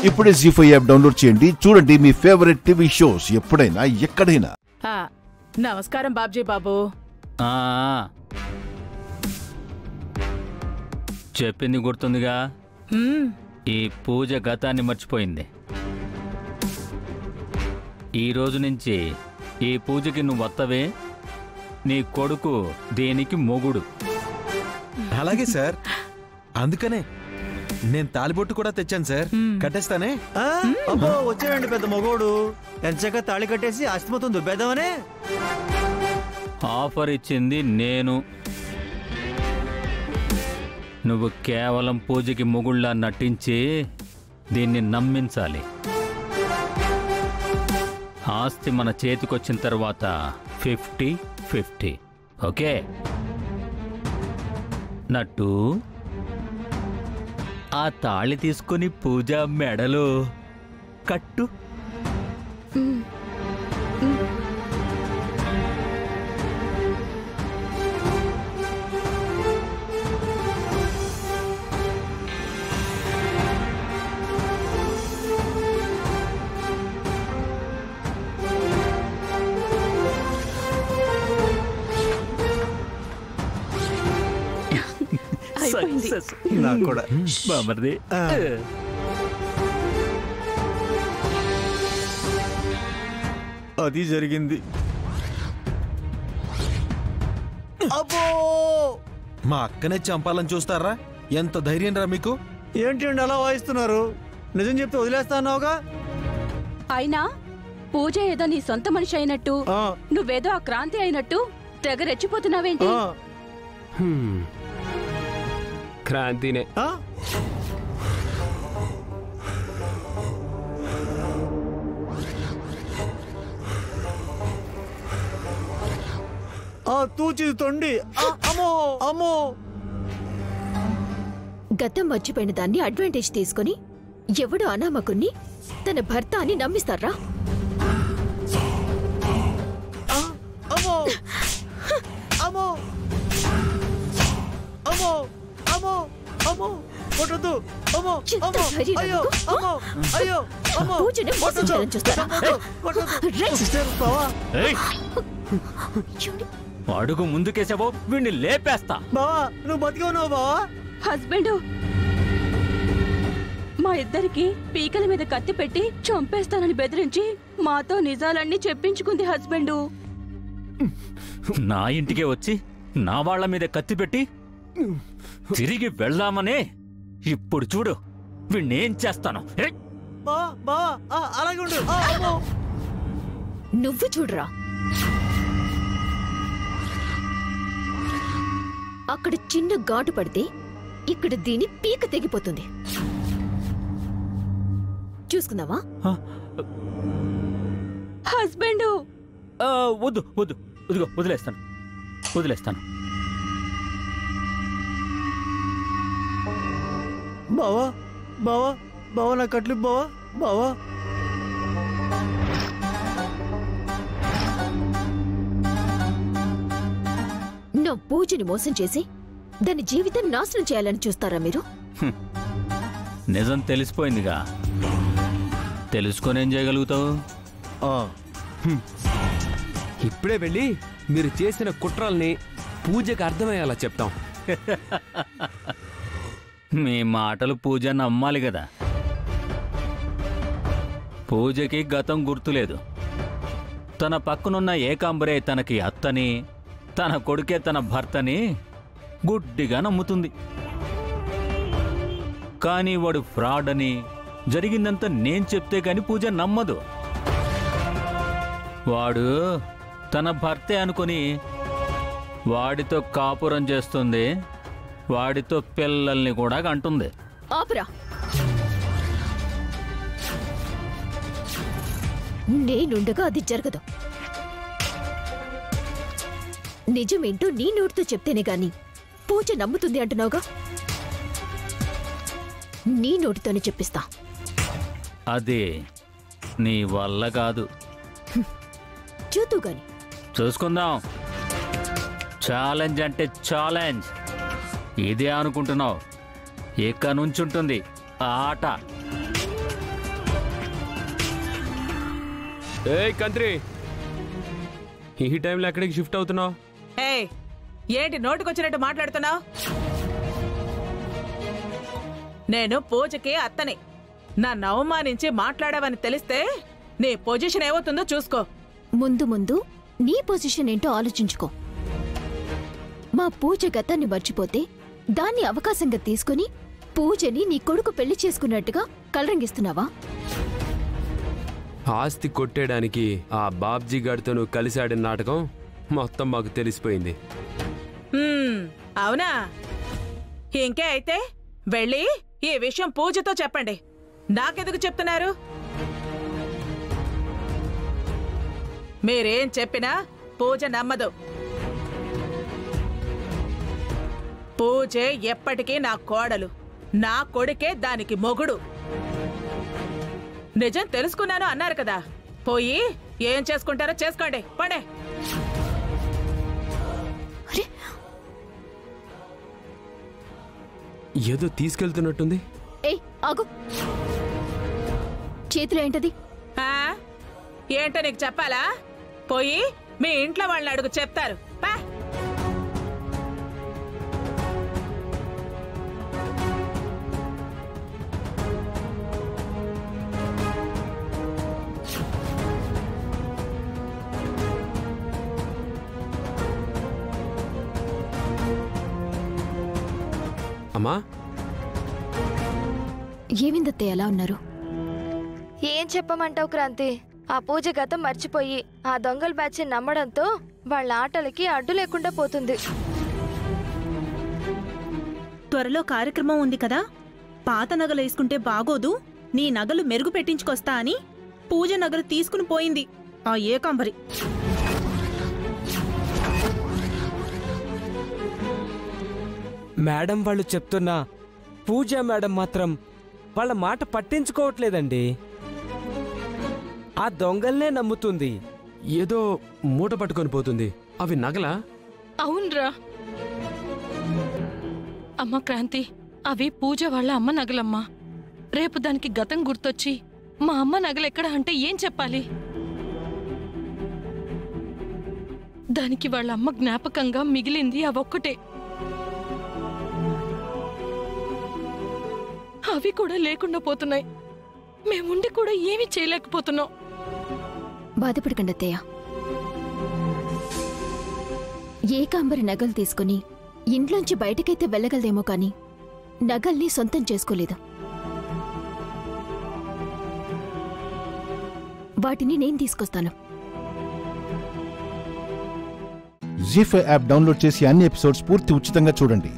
ఇప్పుడే జీ5 app download చేయండి. చూడండి మీ ఫేవరెట్ టీవీ షోస్ ఎప్పుడైనా ఎక్కడైనా. నమస్కారం బాబ్జీ బాబు. చెప్పింది గుర్తుందిగా? ఈ పూజ గతాన్ని మర్చిపోయింది. ఈ రోజు నుంచి ఈ పూజకి నువ్వు వత్తవే, నీ కొడుకు దేనికి మొగుడు. అలాగే సార్, అందుకనే నేను తాలిబొట్టు కూడా తెచ్చాను సార్. కట్టేస్తానే. అబ్బో వచ్చాడండి పెద్ద మగోడు. ఎంచక్క తాళి కట్టేసి ఆస్తి మొత్తం దుబ్బేద్దామనే ఆఫర్ ఇచ్చింది నేను. నువ్వు కేవలం పూజకి మొగుళ్ళ నటించి దీన్ని నమ్మించాలి. ఆస్తి మన చేతికొచ్చిన తర్వాత 50-50. ఓకే నట్టు? ఆ తాళి తీసుకుని పూజ మెడలో కట్టు. నాకు కూడా బామర్ది. అది జరిగింది. అబ్బో మా అక్కనే చంపాలని చూస్తారా? ఎంత ధైర్యం రా మీకు? ఏంటి అండి అలా వాయిస్తున్నారు? నిజం చెప్తే వదిలేస్తాన్నావుగా. అయినా పూజ ఏదో నీ సొంత మనిషి అయినట్టు, నువ్వేదో ఆ క్రాంతి అయినట్టు తెగ రెచ్చిపోతున్నావేంటి? క్రాంతినే. తూచి తొండి. అమ్మో అమ్మో. గతం మర్చిపోయిన దాన్ని అడ్వాంటేజ్ తీసుకుని ఎవడు అనామకుణ్ణి తన భర్త అని నమ్మిస్తారా? అమ్మో అమ్మో అమ్మో అమ్మో అమ్మో కొట్టొద్దు. అమ్మో అమ్మో అయ్యో అమ్మో అయ్యో అమ్మో. పూజని మోసం చేయాలని చూస్తారా? అడుగు ముందుకేసావో వీడిని లేపేస్తా. బావా నువ్వు బతికి ఉన్నావు బావా. హస్బెండ్, మా ఇద్దరికి పీకల మీద కత్తి పెట్టి చంపేస్తానని బెదిరించి మాతో నిజాలన్నీ చెప్పించుకుంది హస్బెండ్. నా ఇంటికే వచ్చి నా వాళ్ల మీద కత్తి పెట్టి తిరిగి వెళ్దామనే. ఇప్పుడు చూడు వీణ్ణేం చేస్తాను. అలాగే ఉండు. నువ్వు చూడరా, అక్కడ చిన్న ఘాటు పడితే ఇక్కడ దీని పీక తెగిపోతుంది. చూసుకుందావా? హస్బెండ్ వద్దు వద్దు, ఇదిగో వదిలేస్తాను వదిలేస్తాను. బావా బావా బావా నా కట్లు బావా బావా. నా పూజని మోసం చేసి దాని జీవితం నాశనం చేయాలని చూస్తారా మీరు? నిజం తెలిసిపోయిందిగా, తెలుసుకొని ఏం చేయగలుగుతావు? ఇప్పుడే వెళ్ళి మీరు చేసిన కుట్రల్ని పూజకి అర్థమయ్యేలా చెప్తాం. మీ మాటలు పూజ నమ్మాలి కదా. పూజకి గతం గుర్తులేదు. తన పక్కనున్న ఏకాంబరే తనకి అత్తని, తన కొడుకే తన భర్తని గుడ్డిగా నమ్ముతుంది. కానీ వాడు ఫ్రాడ్ అని జరిగిందంతా నేను చెప్తే గాని పూజ నమ్మదు. వాడు తన భర్తే అనుకుని వాడితో కాపురం చేస్తుంది, వాడితో పిల్లల్ని కూడా కంటుంది. ఆపురా, నేనుండగా అది జరగదు. నిజమేంటో నీ నోటితో చెప్తేనే గాని పూజ నమ్ముతుంది అంటున్నావుగా, నీ నోటితోనే చెప్పిస్తా. అది నీ వల్ల కాదు. చూద్దు గాని. చూసుకుందాం. ఛాలెంజ్ అంటే ఛాలెంజ్. ఇదే అనుకుంటున్నావు? ఇక నుంచుంటుంది ఆట. ఏయ్ కంత్రి, ఈ టైంలో ఎక్కడికి షిఫ్ట్ అవుతున్నావు? ఏయ్, ఏంటి నోటికొచ్చినట్టు మాట్లాడుతున్నావు? నేను పూజకి అత్తని. నన్ను అవమానించి మాట్లాడావని తెలిస్తే నీ పొజిషన్ ఏమవుతుందో చూసుకో. ముందు ముందు నీ పొజిషన్ ఏంటో ఆలోచించుకో. మా పూజ గతాన్ని మర్చిపోతే దాన్ని అవకాశంగా తీసుకుని పూజని నీ కొడుకు పెళ్లి చేసుకున్నట్టుగా కలరంగిస్తున్నావా? ఆస్తి కొట్టేయడానికి ఆ బాబ్జీ గారితో నువ్వు కలిసి ఆడిన నాటకం మొత్తం మాకు తెలిసిపోయింది. అవునా? ఇంకే అయితే వెళ్ళి ఈ విషయం పూజతో చెప్పండి. నాకెందుకు చెప్తున్నారు? మీరేం చెప్పినా పూజ నమ్మదు. పూజే ఎప్పటికీ నా కోడలు, నా కొడుకే దానికి మొగుడు. నిజం తెలుసుకున్నాను అన్నారు కదా, పోయి ఏం చేసుకుంటారో చేసుకోండి. పడే ఏదో తీసుకెళ్తున్నట్టుంది. ఏయ్ ఆగు, చేతిలో ఏంటది? ఏంటో నీకు చెప్పాలా? పోయి మీ ఇంట్లో వాళ్ళని అడుగు, చెప్తారు. పా. అమ్మా, ఏమిందత్తయ్య ఎలా ఉన్నారు? ఏం చెప్పమంటావు క్రాంతి? ఆ పూజ గతం మర్చిపోయి ఆ దొంగల బ్యాచ్ నమ్మడంతో వాళ్ళ ఆటలకి అడ్డు లేకుండా పోతుంది. త్వరలో కార్యక్రమం ఉంది కదా, పాత నగలు వేసుకుంటే బాగోదు, నీ నగలు మెరుగు పెట్టించుకొస్తా అని పూజ నగలు తీసుకుని పోయింది ఆ ఏకాంబరి. మేడం వాళ్ళు చెప్తున్నా పూజ మేడం మాత్రం వాళ్ళ మాట పట్టించుకోవట్లేదండి. ఆ దొంగల్నే నమ్ముతుంది. ఏదో మూట పట్టుకొని పోతుంది. అవి నగలా? అవునరా అమ్మ క్రాంతి, అవి పూజ వాళ్ళ అమ్మ నగలమ్మా. రేపు దానికి గతం గుర్తొచ్చి మా అమ్మ నగలెక్కడ అంటే ఏం చెప్పాలి? దానికి వాళ్ళ అమ్మ జ్ఞాపకంగా మిగిలింది అవొక్కటే. అవి కూడా లేకుండా పోతున్నాయి. మేముండి కూడా ఏమీ చేయలేకపోతున్నాం. బాధపడకండి అత్తయ్య. ఏకాంబరి నగలు తీసుకుని ఇంట్లోంచి బయటకైతే వెళ్ళగలదేమో కాని నగల్ని సొంతం చేసుకోలేదు. వాటిని నేను తీసుకొస్తాను. జీ5 యాప్ డౌన్లోడ్ చేసి అన్ని ఎపిసోడ్స్ పూర్తి ఉచితంగా చూడండి.